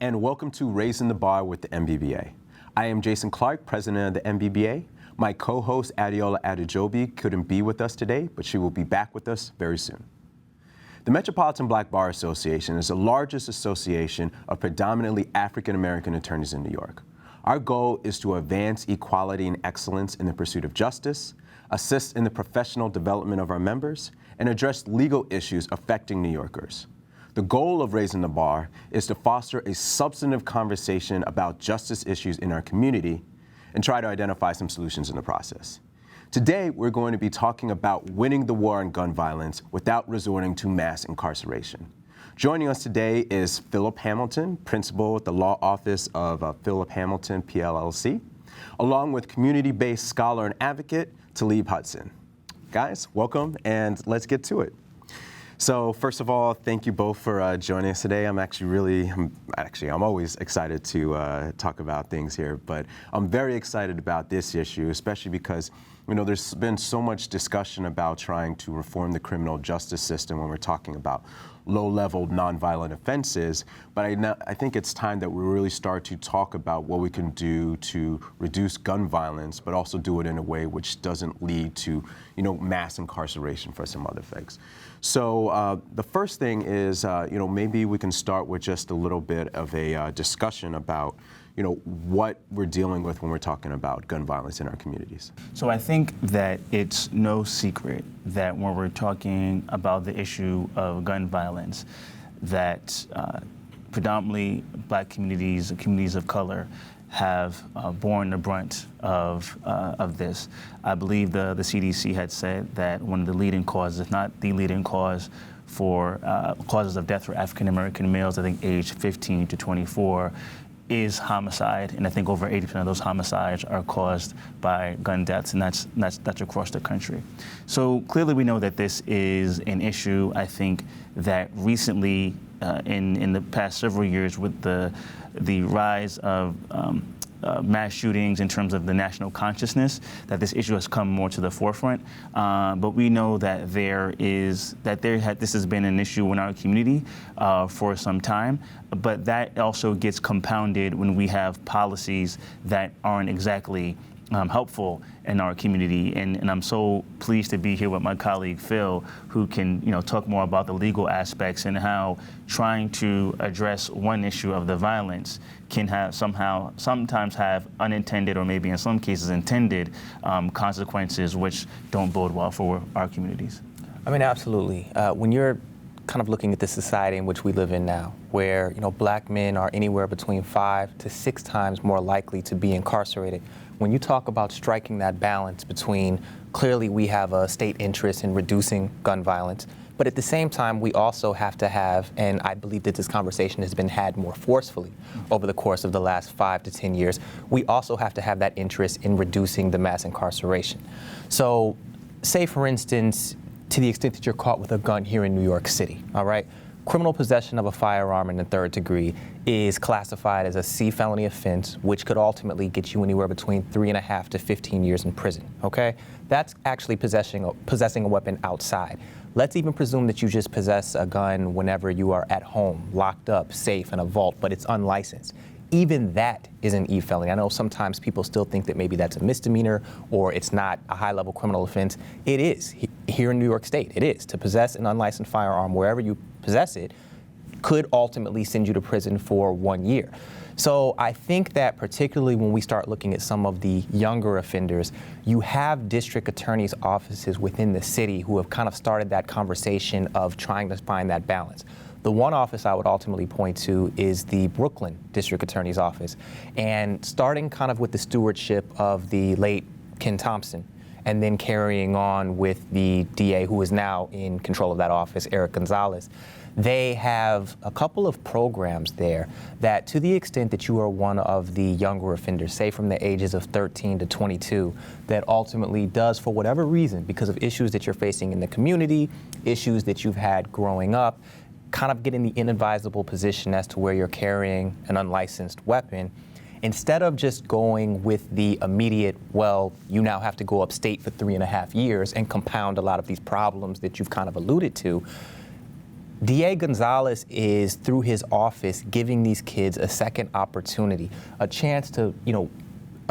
and welcome to Raising the Bar with the MBBA. I am Jason Clark, president of the MBBA. My co-host, Adiola Adejobi, couldn't be with us today, but she will be back with us very soon. The Metropolitan Black Bar Association is the largest association of predominantly African-American attorneys in New York. Our goal is to advance equality and excellence in the pursuit of justice, assist in the professional development of our members, and address legal issues affecting New Yorkers. The goal of Raising the Bar is to foster a substantive conversation about justice issues in our community and try to identify some solutions in the process. Today, we're going to be talking about winning the war on gun violence without resorting to mass incarceration. Joining us today is Philip Hamilton, principal at the law office of Philip Hamilton, PLLC, along with community-based scholar and advocate, Talib Hudson. Guys, welcome, and let's get to it. So first of all, thank you both for joining us today. I'm always excited to talk about things here, but I'm very excited about this issue, especially because, you know, there's been so much discussion about trying to reform the criminal justice system when we're talking about low-level nonviolent offenses, but I think it's time that we really start to talk about what we can do to reduce gun violence, but also do it in a way which doesn't lead to, you know, mass incarceration for some other things. So the first thing is, you know, maybe we can start with just a little bit of a discussion about, you know, what we're dealing with when we're talking about gun violence in our communities. So I think that it's no secret that when we're talking about the issue of gun violence, that predominantly Black communities, communities of color, have borne the brunt of this. I believe the CDC had said that one of the leading causes, if not the leading cause, for causes of death for African American males, I think aged 15 to 24, is homicide, and I think over 80% of those homicides are caused by gun deaths, and that's across the country. So clearly we know that this is an issue. I think that recently, in the past several years, with the rise of mass shootings in terms of the national consciousness, that this issue has come more to the forefront. But we know that this has been an issue in our community for some time. But that also gets compounded when we have policies that aren't exactly helpful in our community, and I'm so pleased to be here with my colleague Phil, who can, you know, talk more about the legal aspects and how trying to address one issue of the violence can have sometimes have unintended, or maybe in some cases intended, consequences which don't bode well for our communities. I mean, absolutely. When you're kind of looking at the society in which we live in now, where, you know, Black men are anywhere between 5 to 6 times more likely to be incarcerated, when you talk about striking that balance between, clearly we have a state interest in reducing gun violence, but at the same time we also have to have, and I believe that this conversation has been had more forcefully over the course of the last 5 to 10 years, we also have to have that interest in reducing the mass incarceration. So say, for instance, to the extent that you're caught with a gun here in New York City, all right? Criminal possession of a firearm in the 3rd degree is classified as a C felony offense, which could ultimately get you anywhere between 3.5 to 15 years in prison, okay? That's actually possessing a weapon outside. Let's even presume that you just possess a gun whenever you are at home, locked up, safe in a vault, but it's unlicensed. Even that is an E felony. I know sometimes people still think that maybe that's a misdemeanor or it's not a high-level criminal offense. It is. Here in New York State, it is. To possess an unlicensed firearm wherever you possess it could ultimately send you to prison for 1 year. So I think that particularly when we start looking at some of the younger offenders, you have district attorneys' offices within the city who have kind of started that conversation of trying to find that balance. The one office I would ultimately point to is the Brooklyn District Attorney's Office. And starting kind of with the stewardship of the late Ken Thompson, and then carrying on with the DA who is now in control of that office, Eric Gonzalez, they have a couple of programs there that, to the extent that you are one of the younger offenders, say from the ages of 13 to 22, that ultimately does, for whatever reason, because of issues that you're facing in the community, issues that you've had growing up, kind of get in the inadvisable position as to where you're carrying an unlicensed weapon, instead of just going with the immediate, well, you now have to go upstate for 3.5 years and compound a lot of these problems that you've kind of alluded to, DA Gonzalez is, through his office, giving these kids a second opportunity, a chance to,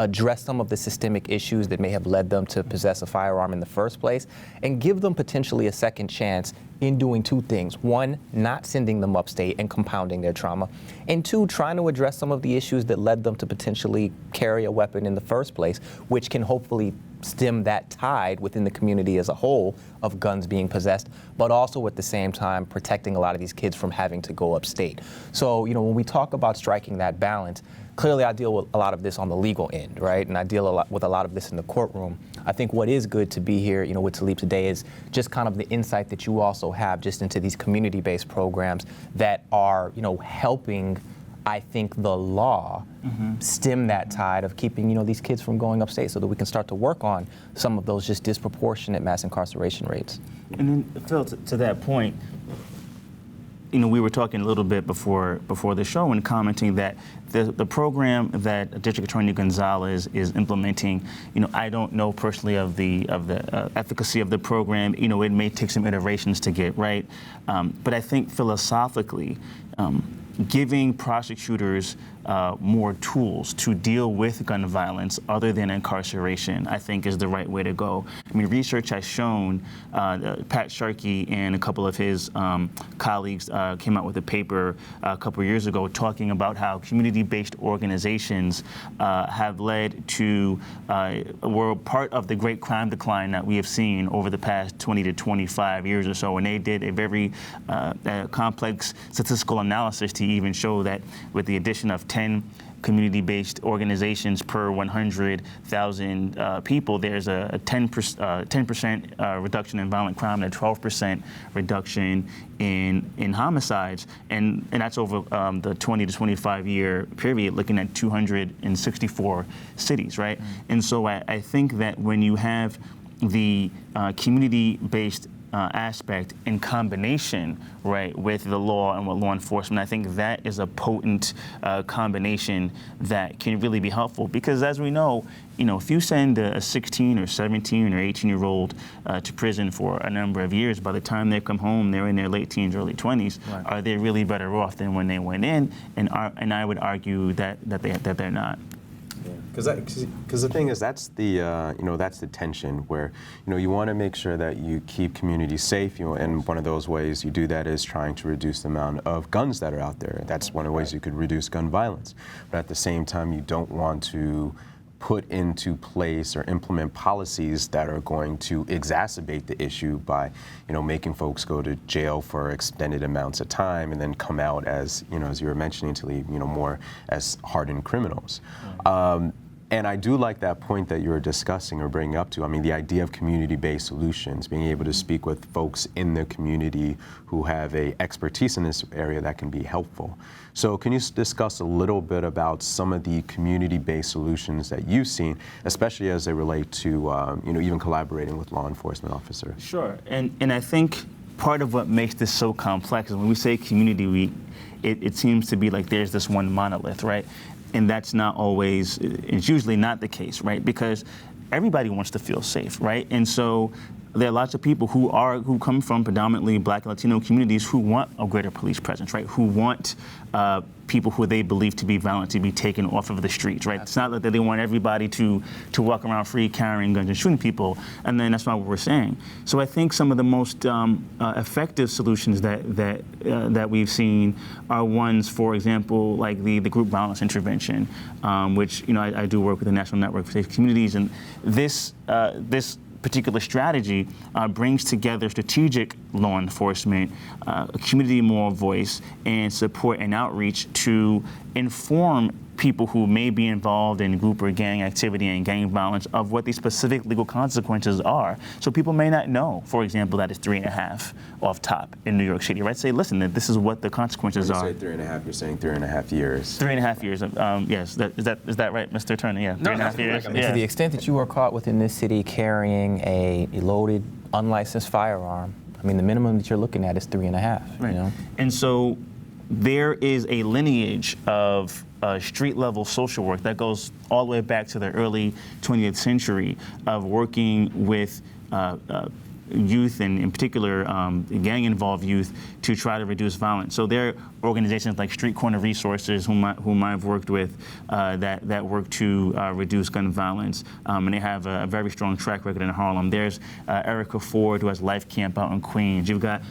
address some of the systemic issues that may have led them to possess a firearm in the first place, and give them potentially a second chance in doing two things. One, not sending them upstate and compounding their trauma. And two, trying to address some of the issues that led them to potentially carry a weapon in the first place, which can hopefully stem that tide within the community as a whole of guns being possessed, but also at the same time protecting a lot of these kids from having to go upstate. So, when we talk about striking that balance, clearly I deal with a lot of this on the legal end, right? And I deal with a lot of this in the courtroom. I think what is good to be here, with Talib today is just kind of the insight that you also have just into these community-based programs that are, helping, I think, the law stem that tide of keeping, these kids from going upstate so that we can start to work on some of those just disproportionate mass incarceration rates. And then, Phil, to that point, we were talking a little bit before the show and commenting that the program that District Attorney Gonzalez is implementing, I don't know personally of the efficacy of the program. It may take some iterations to get right, but I think philosophically, giving prosecutors more tools to deal with gun violence other than incarceration, I think is the right way to go. I mean, research has shown, Pat Sharkey and a couple of his colleagues came out with a paper a couple of years ago talking about how community-based organizations have led to, were part of the great crime decline that we have seen over the past 20 to 25 years or so. And they did a very complex statistical analysis to even show that with the addition of 10 community-based organizations per 100,000 people, there's a 10% reduction in violent crime and a 12% reduction in homicides, and that's over the 20 to 25 year period, looking at 264 cities, right? And so I think that when you have the community-based aspect in combination, right, with the law and with law enforcement, I think that is a potent combination that can really be helpful. Because as we know, if you send a 16 or 17 or 18-year-old to prison for a number of years, by the time they come home, they're in their late teens, early 20s. Right. Are they really better off than when they went in? And I would argue that they're not. Because the thing is, that's the that's the tension where you want to make sure that you keep communities safe. And one of those ways you do that is trying to reduce the amount of guns that are out there. That's one of the ways you could reduce gun violence. But at the same time, you don't want to put into place or implement policies that are going to exacerbate the issue by, making folks go to jail for extended amounts of time and then come out as, as you were mentioning, Talib, more as hardened criminals. And I do like that point that you were discussing or bringing up to. I mean, the idea of community-based solutions, being able to speak with folks in the community who have a expertise in this area that can be helpful. So can you discuss a little bit about some of the community-based solutions that you've seen, especially as they relate to, even collaborating with law enforcement officers? Sure, and I think part of what makes this so complex is when we say community, it seems to be like there's this one monolith, right? And that's not always, it's usually not the case, right? Because everybody wants to feel safe, right? And so there are lots of people who come from predominantly Black and Latino communities who want a greater police presence, right? Who want people who they believe to be violent to be taken off of the streets, right? It's not that they want everybody to walk around free carrying guns and shooting people, and then that's not what we're saying. So I think some of the most effective solutions that we've seen are ones, for example, like the group violence intervention, which I do work with the National Network for Safe Communities, and this particular strategy brings together strategic law enforcement, a community moral voice, and support and outreach to inform people who may be involved in group or gang activity and gang violence of what the specific legal consequences are. So people may not know, for example, that it's 3.5 off top in New York City, right? Say, listen, that this is what the consequences are. When you say 3.5, you're saying 3.5 years. 3.5 years. Yes, is that right, Mr. Attorney? Yeah, 3.5 years. To the extent that you are caught within this city carrying a loaded, unlicensed firearm, I mean, the minimum that you're looking at is 3.5. Right. And so there is a lineage of street-level social work that goes all the way back to the early 20th century of working with youth, and in particular gang-involved youth, to try to reduce violence. So there are organizations like Street Corner Resources, whom I've worked with, that work to reduce gun violence, and they have a very strong track record in Harlem. There's Erica Ford, who has Life Camp out in Queens. You've got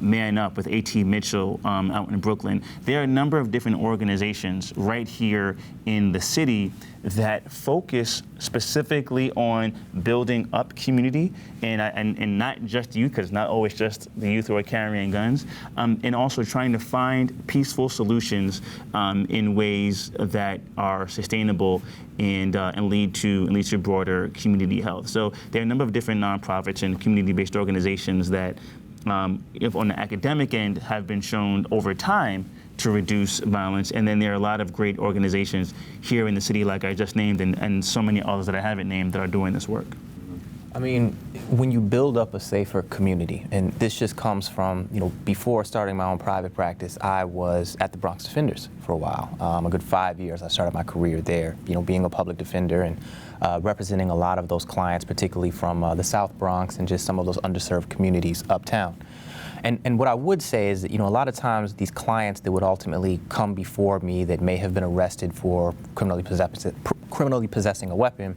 Man Up with A.T. Mitchell out in Brooklyn. There are a number of different organizations right here in the city that focus specifically on building up community, and not just youth, because it's not always just the youth who are carrying guns, and also trying to find peaceful solutions in ways that are sustainable and lead to broader community health. So there are a number of different nonprofits and community-based organizations that, if on the academic end, have been shown over time to reduce violence. And then there are a lot of great organizations here in the city, like I just named, and so many others that I haven't named, that are doing this work. I mean, when you build up a safer community, and this just comes from, before starting my own private practice, I was at the Bronx Defenders for a while, a good 5 years. I started my career there, being a public defender and representing a lot of those clients, particularly from the South Bronx and just some of those underserved communities uptown. And what I would say is that, a lot of times these clients that would ultimately come before me that may have been arrested for criminally possessing a weapon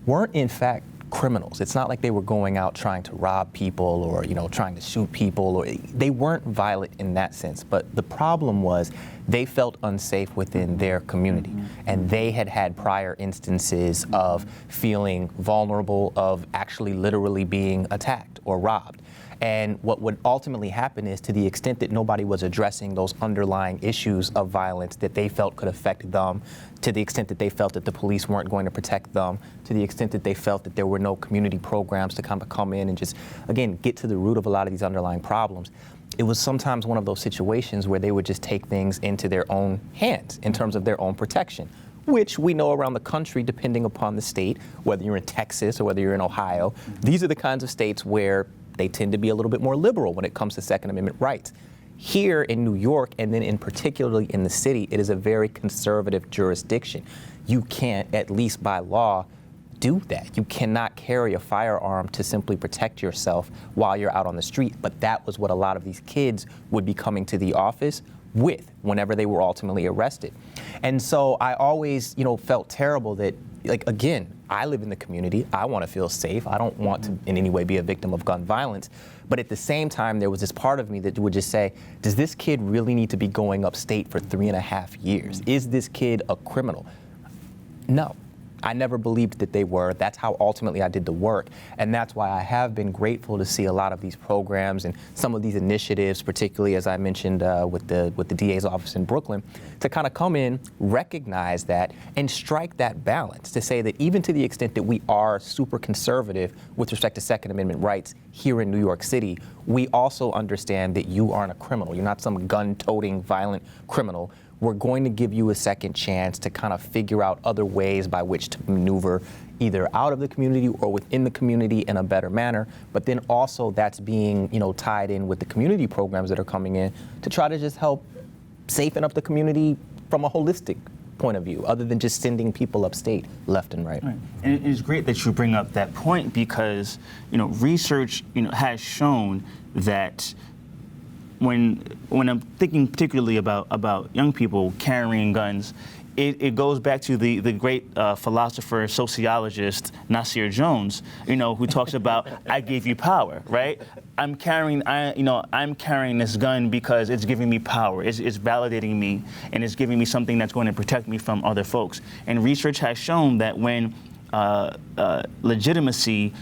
weren't in fact criminals. It's not like they were going out trying to rob people or, trying to shoot people, or they weren't violent in that sense. But the problem was they felt unsafe within their community, and they had had prior instances of feeling vulnerable, of actually literally being attacked or robbed. And what would ultimately happen is, to the extent that nobody was addressing those underlying issues of violence that they felt could affect them, to the extent that they felt that the police weren't going to protect them, to the extent that they felt that there were no community programs to come in and just, again, get to the root of a lot of these underlying problems, it was sometimes one of those situations where they would just take things into their own hands in terms of their own protection, which we know around the country, depending upon the state, whether you're in Texas or whether you're in Ohio, these are the kinds of states where they tend to be a little bit more liberal when it comes to Second Amendment rights. Here in New York, and then in particularly in the city, it is a very conservative jurisdiction. You can't, at least by law, do that. You cannot carry a firearm to simply protect yourself while you're out on the street. But that was what a lot of these kids would be coming to the office with whenever they were ultimately arrested. And so I always, felt terrible that, again, I live in the community. I want to feel safe. I don't want to in any way be a victim of gun violence. But at the same time, there was this part of me that would just say, does this kid really need to be going upstate for 3.5 years? Is this kid a criminal? No. I never believed that they were. That's how ultimately I did the work. And that's why I have been grateful to see a lot of these programs and some of these initiatives, particularly as I mentioned with the DA's office in Brooklyn, to kind of come in, recognize that, and strike that balance to say that even to the extent that we are super conservative with respect to Second Amendment rights here in New York City, we also understand that you aren't a criminal. You're not some gun-toting, violent criminal. We're going to give you a second chance to kind of figure out other ways by which to maneuver either out of the community or within the community in a better manner. But then also that's being, tied in with the community programs that are coming in to try to just help safeten up the community from a holistic point of view, other than just sending people upstate left and right. And it's great that you bring up that point because, research, has shown that when I'm thinking particularly about young people carrying guns, it goes back to the great philosopher, sociologist Nasir Jones, who talks about I gave you power, right? I'm carrying this gun because it's giving me power. It's validating me, and it's giving me something that's going to protect me from other folks. And research has shown that when legitimacy,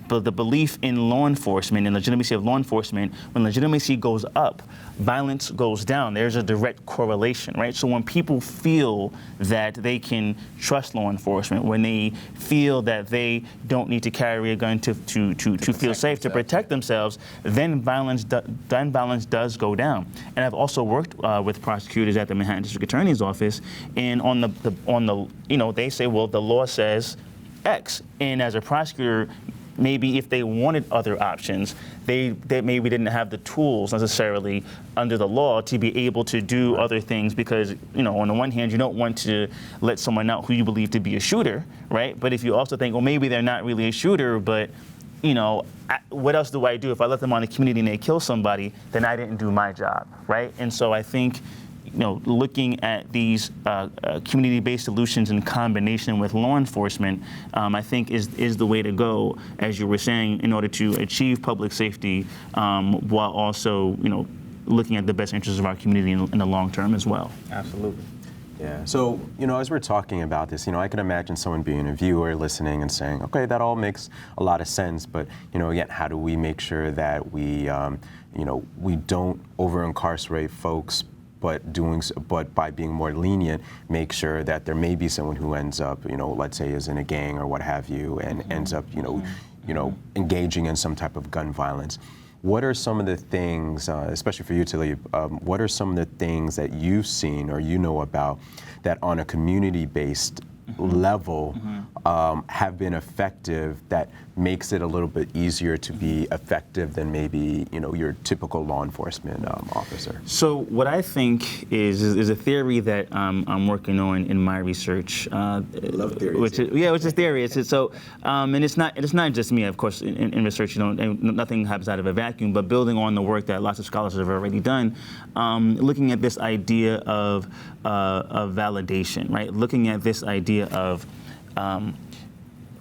the belief in law enforcement and legitimacy of law enforcement, when legitimacy goes up, violence goes down. There's a direct correlation, right? So when people feel that they can trust law enforcement, when they feel that they don't need to carry a gun to feel safe, to protect themselves, then violence does go down. And I've also worked with prosecutors at the Manhattan District Attorney's Office, and on the they say, well, the law says X, and as a prosecutor, maybe if they wanted other options, they maybe didn't have the tools necessarily under the law to be able to do other things because, on the one hand, you don't want to let someone out who you believe to be a shooter, right? But if you also think, well, maybe they're not really a shooter, but what else do I do? If I let them on the community and they kill somebody, then I didn't do my job, right? And so I think, looking at these community-based solutions in combination with law enforcement, I think is the way to go, as you were saying, in order to achieve public safety, while also, looking at the best interests of our community in the long term as well. Absolutely. Yeah. So, as we're talking about this, I can imagine someone being a viewer, listening, and saying, okay, that all makes a lot of sense. But, again, how do we make sure that we, we don't over-incarcerate folks, but by being more lenient, make sure that there may be someone who ends up, let's say is in a gang or what have you, and ends up, engaging in some type of gun violence. What are some of the things, especially for you, Talib, what are some of the things that you've seen or about that on a community-based level have been effective, that makes it a little bit easier to be effective than maybe your typical law enforcement officer? So what I think is a theory that I'm working on in my research. Love theories. Which is theory. And it's not just me, of course. In research, nothing happens out of a vacuum. But building on the work that lots of scholars have already done, looking at this idea of validation, right? Looking at this idea of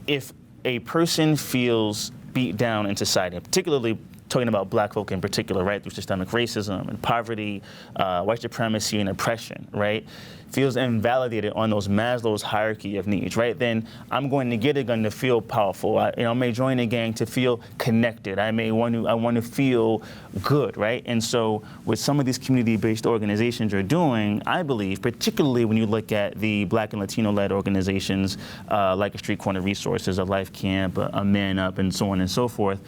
if a person feels beat down in society, particularly talking about black folk in particular, right, through systemic racism and poverty, white supremacy and oppression, right, feels invalidated on those Maslow's hierarchy of needs, right, then I'm going to get a gun to feel powerful. I may join a gang to feel connected. I want to feel good, right? And so what some of these community-based organizations are doing, I believe, particularly when you look at the Black and Latino-led organizations like a Street Corner Resources, a Life Camp, a Man Up, and so on and so forth,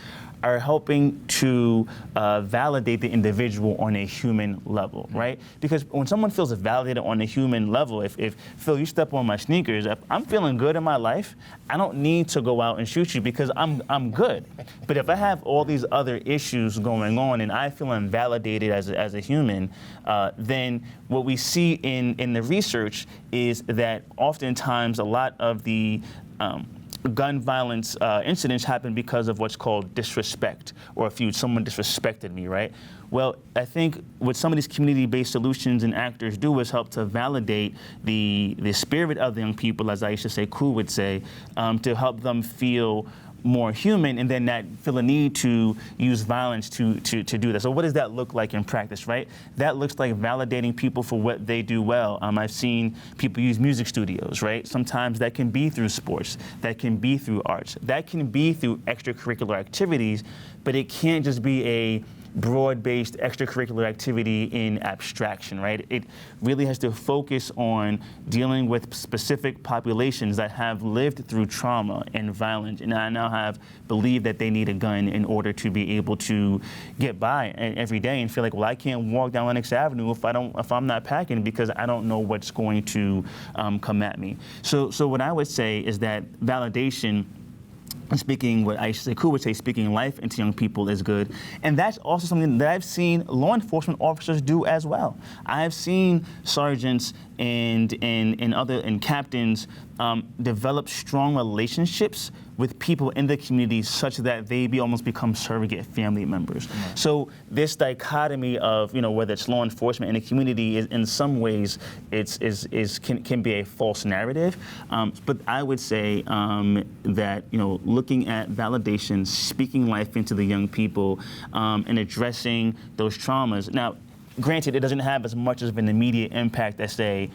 are helping to validate the individual on a human level, right? Because when someone feels validated on a human level, if Phil, you step on my sneakers, if I'm feeling good in my life, I don't need to go out and shoot you because I'm good. But if I have all these other issues going on and I feel invalidated as a human, then what we see in the research is that oftentimes a lot of the gun violence incidents happen because of what's called disrespect, or if someone disrespected me, right? Well, I think what some of these community-based solutions and actors do is help to validate the spirit of the young people, as Aisha Sekou would say, to help them feel more human, and then not feel a need to use violence to do that. So what does that look like in practice, right? That looks like validating people for what they do well. I've seen people use music studios, right? Sometimes that can be through sports, that can be through arts, that can be through extracurricular activities, but it can't just be a broad-based extracurricular activity in abstraction, right? It really has to focus on dealing with specific populations that have lived through trauma and violence, and I now believe that they need a gun in order to be able to get by every day and feel like, well, I can't walk down Lenox Avenue if I'm not packing, because I don't know what's going to come at me. So what I would say is that validation, speaking what Aisha Sekou would say, speaking life into young people is good. And that's also something that I've seen law enforcement officers do as well. I've seen sergeants and captains develop strong relationships with people in the community such that they almost become surrogate family members. Mm-hmm. So this dichotomy of, whether it's law enforcement and the community is, in some ways, can be a false narrative. But I would say that, looking at validation, speaking life into the young people, and addressing those traumas. Now, granted, it doesn't have as much of an immediate impact as, say,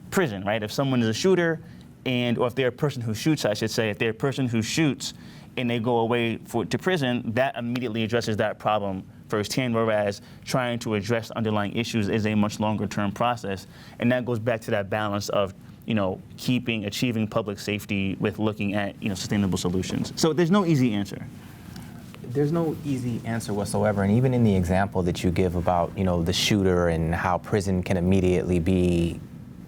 prison, right? If someone is a shooter, or if they're a person who shoots, I should say, if they're a person who shoots and they go away to prison, that immediately addresses that problem firsthand, whereas trying to address underlying issues is a much longer term process. And that goes back to that balance of, achieving public safety with looking at, sustainable solutions. So there's no easy answer. There's no easy answer whatsoever, and even in the example that you give about, the shooter and how prison can immediately be,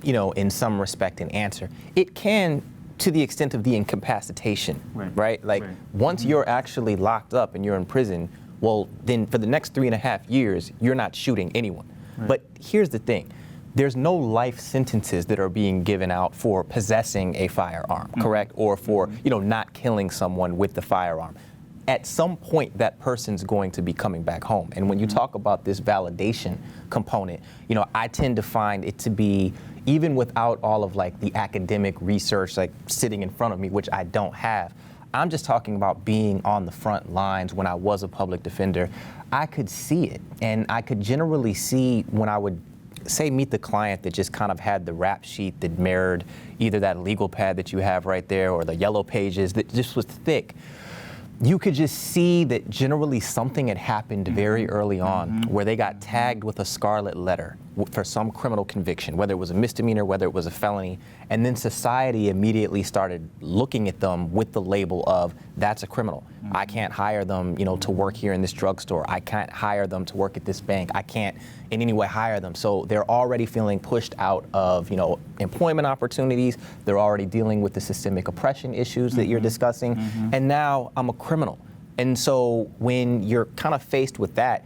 in some respect an answer, it can to the extent of the incapacitation, right? Like once you're actually locked up and you're in prison, well, then for the next 3.5 years, you're not shooting anyone. Right. But here's the thing. There's no life sentences that are being given out for possessing a firearm, correct? Or for, not killing someone with the firearm. at some point that person's going to be coming back home. And when you talk about this validation component, I tend to find it to be, even without all of like the academic research like sitting in front of me, which I don't have, I'm just talking about being on the front lines. When I was a public defender, I could see it. And I could generally see when I would say meet the client that just kind of had the rap sheet that mirrored either that legal pad that you have right there or the yellow pages that just was thick. You could just see that generally something had happened very early on where they got tagged with a scarlet letter for some criminal conviction, whether it was a misdemeanor, whether it was a felony, and then society immediately started looking at them with the label of, that's a criminal. I can't hire them, to work here in this drugstore. I can't hire them to work at this bank. I can't in any way hire them. So they're already feeling pushed out of, employment opportunities. They're already dealing with the systemic oppression issues that you're discussing. And now I'm a criminal. And so when you're kind of faced with that,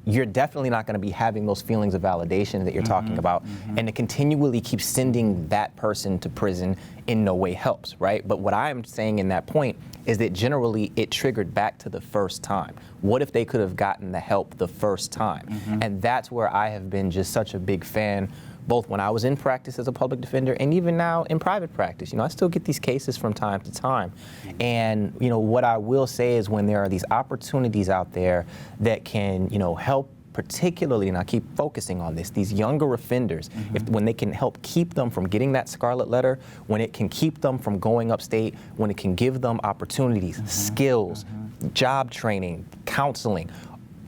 you're definitely not going to be having those feelings of validation that you're talking about. And to continually keep sending that person to prison in no way helps, right? But what I'm saying in that point is that generally it triggered back to the first time. What if they could have gotten the help the first time? And that's where I have been just such a big fan, both when I was in practice as a public defender and even now in private practice. I still get these cases from time to time. And, what I will say is when there are these opportunities out there that can, help particularly, and I keep focusing on this, these younger offenders, when they can help keep them from getting that scarlet letter, when it can keep them from going upstate, when it can give them opportunities, skills, job training, counseling,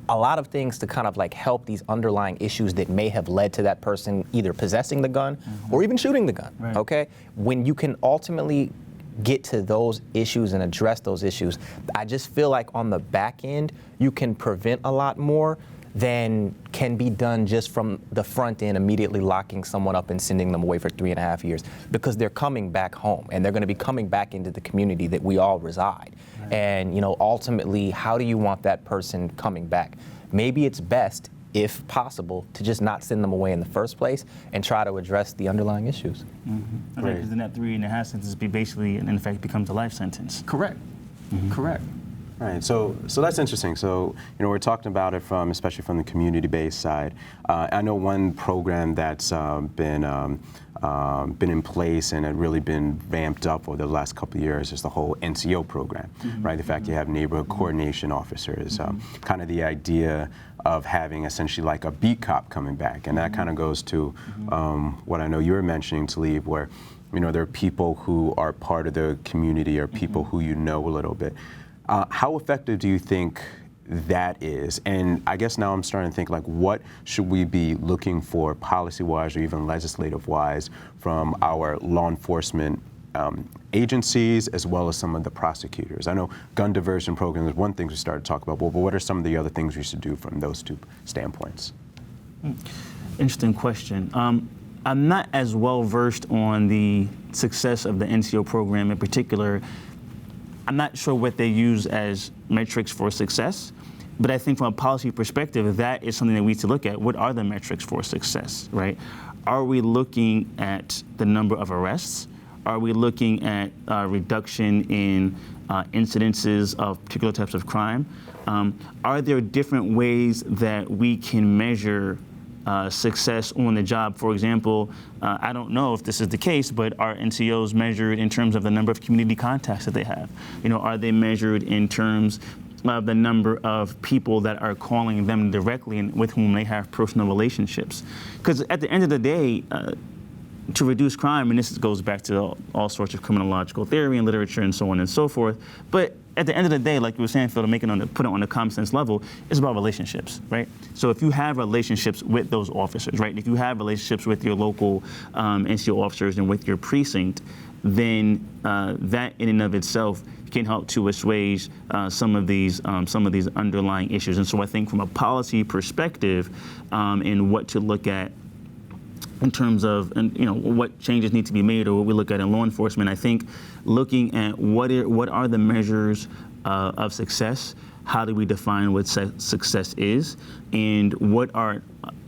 a lot of things to kind of like help these underlying issues that may have led to that person either possessing the gun or even shooting the gun, okay? When you can ultimately get to those issues and address those issues, I just feel like on the back end, you can prevent a lot more than can be done just from the front end, immediately locking someone up and sending them away for 3.5 years, because they're coming back home and they're going to be coming back into the community that we all reside. And ultimately, how do you want that person coming back? Maybe it's best, if possible, to just not send them away in the first place and try to address the underlying issues. Right, because then that 3.5 sentences basically, in effect, becomes a life sentence. Correct. Correct. Right. So that's interesting. So we're talking about it especially from the community-based side. I know one program that's been in place and had really been vamped up over the last couple of years is the whole NCO program, right? The fact you have neighborhood coordination officers, kind of the idea of having essentially like a beat cop coming back, and that kind of goes to what I know you were mentioning, Talib, where there are people who are part of the community or people who a little bit. How effective do you think that is? And I guess now I'm starting to think, like, what should we be looking for policy-wise or even legislative-wise from our law enforcement agencies as well as some of the prosecutors? I know gun diversion programs is one thing we started to talk about, but what are some of the other things we should do from those two standpoints? Interesting question. I'm not as well versed on the success of the NCO program in particular. I'm not sure what they use as metrics for success, but I think from a policy perspective, that is something that we need to look at. What are the metrics for success, right? Are we looking at the number of arrests? Are we looking at reduction in incidences of particular types of crime? Are there different ways that we can measure success on the job? For example, I don't know if this is the case, but are NCOs measured in terms of the number of community contacts that they have? Are they measured in terms of the number of people that are calling them directly and with whom they have personal relationships? Because at the end of the day, to reduce crime, and this goes back to all sorts of criminological theory and literature and so on and so forth, but at the end of the day, like you were saying, Phil, to put it on the common sense level, it's about relationships, right? So if you have relationships with those officers, right? If you have relationships with your local NCO officers and with your precinct, then that in and of itself can help to assuage some of these underlying issues. And so I think from a policy perspective, and what to look at in terms of, what changes need to be made or what we look at in law enforcement, I think looking at what are the measures of success, how do we define what success is, and what are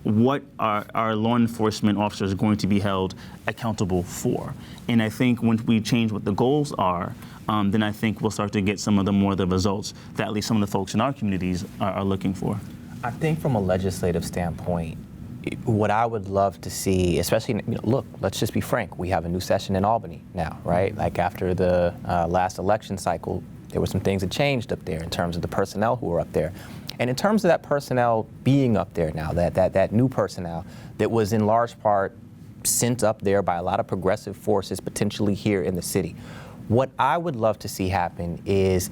what are our law enforcement officers going to be held accountable for? And I think once we change what the goals are, then I think we'll start to get some of the results that at least some of the folks in our communities are looking for. I think from a legislative standpoint, what I would love to see, especially, look, let's just be frank, we have a new session in Albany now, right? Like after the last election cycle, there were some things that changed up there in terms of the personnel who were up there. And in terms of that personnel being up there now, that new personnel that was in large part sent up there by a lot of progressive forces potentially here in the city, what I would love to see happen is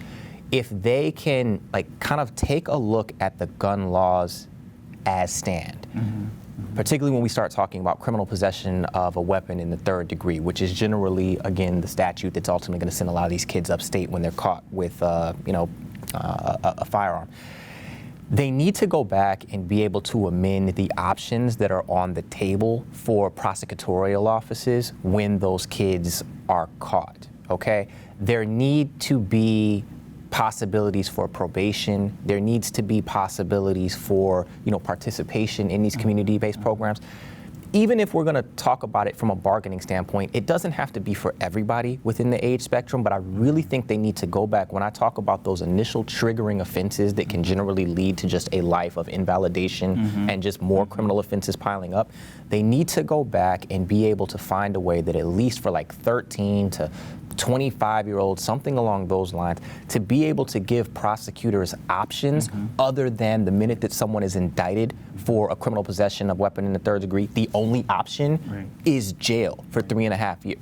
if they can kind of take a look at the gun laws as stand. Particularly when we start talking about criminal possession of a weapon in the third degree, which is generally, again, the statute that's ultimately going to send a lot of these kids upstate when they're caught with, a firearm. They need to go back and be able to amend the options that are on the table for prosecutorial offices when those kids are caught, okay? There need to be possibilities for probation. There needs to be possibilities for, participation in these community-based programs. Even if we're going to talk about it from a bargaining standpoint, it doesn't have to be for everybody within the age spectrum, but I really think they need to go back. When I talk about those initial triggering offenses that can generally lead to just a life of invalidation and just more criminal offenses piling up, they need to go back and be able to find a way that at least for 13 to 25-year-olds, something along those lines, to be able to give prosecutors options other than the minute that someone is indicted for a criminal possession of weapon in the third degree, the only option is jail for 3.5 years,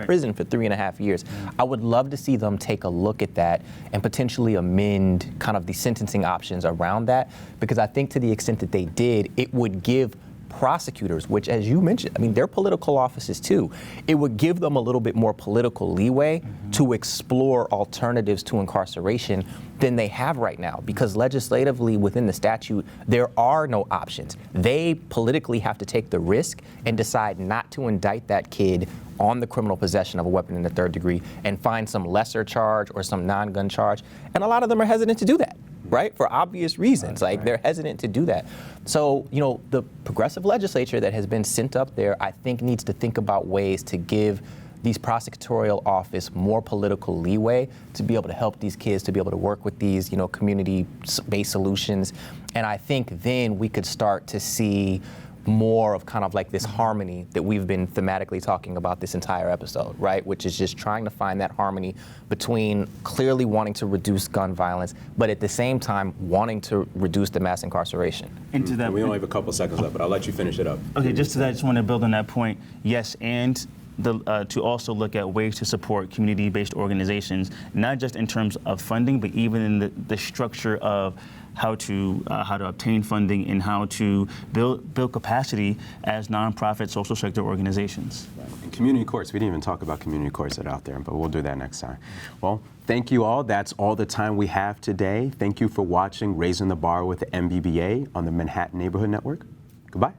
prison for 3.5 years. I would love to see them take a look at that and potentially amend kind of the sentencing options around that, because I think to the extent that they did, it would give prosecutors, which, as you mentioned, they're political offices too. It would give them a little bit more political leeway to explore alternatives to incarceration than they have right now, because legislatively within the statute, there are no options. They politically have to take the risk and decide not to indict that kid on the criminal possession of a weapon in the third degree and find some lesser charge or some non-gun charge. And a lot of them are hesitant to do that, right? For obvious reasons, they're hesitant to do that. So, the progressive legislature that has been sent up there, I think needs to think about ways to give these prosecutorial office more political leeway to be able to help these kids, to be able to work with these, community-based solutions. And I think then we could start to see more of kind of this harmony that we've been thematically talking about this entire episode, right? Which is just trying to find that harmony between clearly wanting to reduce gun violence, but at the same time wanting to reduce the mass incarceration. And to that, we only have a couple seconds left, but I'll let you finish it up. Okay, just to that, I just want to build on that point. Yes, and to also look at ways to support community-based organizations, not just in terms of funding, but even in the structure of how to obtain funding and how to build capacity as nonprofit social sector organizations. Right. And community courts, we didn't even talk about community courts that are out there, but we'll do that next time. Well, thank you all. That's all the time we have today. Thank you for watching Raising the Bar with the MBBA on the Manhattan Neighborhood Network. Goodbye.